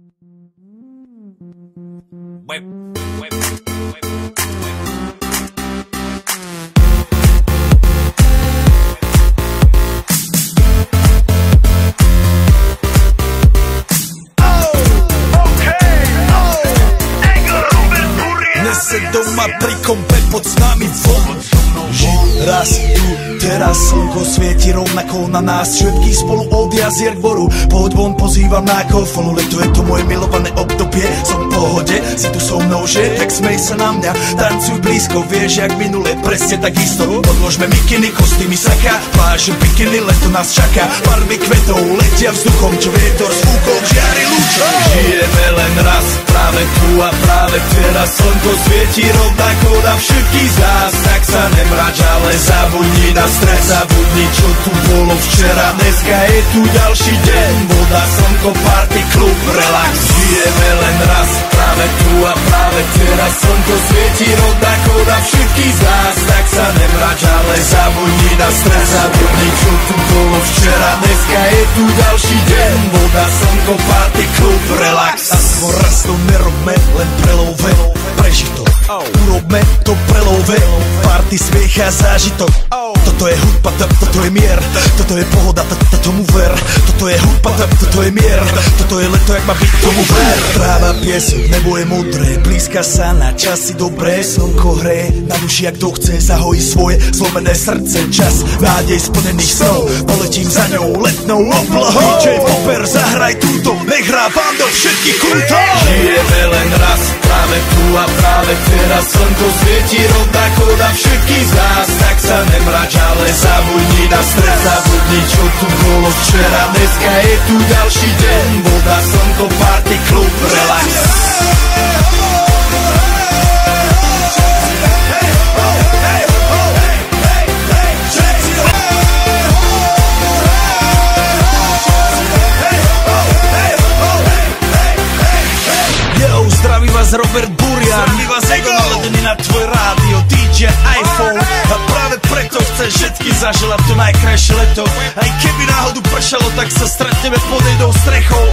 Nese doma pri kompe pod s nami von. Raz tu, teraz slnko svieti rovnako na nás. Všetkých spolu od jazier k boru. Poď von, pozývam na kofolu. Leto je to moje milované obdobie. Som v pohode, si tu so mnou, že? Tak smej sa na mňa, tancuj blízko. Vieš, jak minule, presne tak isto. Odložme mikiny, kostýmy, saka. Pláže, bikiny, leto nás čaká. Farby kvetov letia vzduchom, čo vietor s fúkou žiari lúčom. Žijeme len raz, práve tu a práve teraz. Slnko svieti rovnako na všetkých z nás. Tak sa nemrač, ale zabudni na stres, zabudni, čo tu bolo včera. Dneska je tu ďalší deň, voda, slnko, party, klub, relax. Žijeme len raz, práve tu a práve teraz. Slnko svieti rovnako na všetkých z nás. Tak sa nemrač, ale zabudni na stres, zabudni, čo tu bolo včera. Dneska je tu ďalší deň, voda, slnko, party, klub, relax. Aspoň raz to nerobme, len prelove, prežitok. Urobme to prelove, party, smiech a zážitok. Toto je hudba, toto je mier, toto je pohoda, tomu ver. Toto je hudba, toto je mier, toto je leto, jak má byť, tomu ver. Tráva, piesok, nebo je modré, blízka sa na časy dobré. Slnko hreje na duši, jak to chce, zahojí svoje zlomené srdce. Čas nádej splnených snov, poletím za ňou letnou oblohou. DJ Popper, zahraj túto, nech hrá vám do všetkých kútov. Žijeme len raz, práve tu a práve teraz. Slnko svieti rovnako na všetkých z nás. Tak sa nemrač, ale zabudni na stres, zabudni, čo tu bolo včera. Dneska je tu ďalší deň, voda, slnko, party, klub, relax. Zdraví vás Robert Burian, zdraví vás Ego, naladený na tvoj rádio, DJ iPhone. A práve preto chceš všetky zaželať to najkrajšie leto. Aj keby náhodu pršalo, tak sa stretneme pod jednou strechou.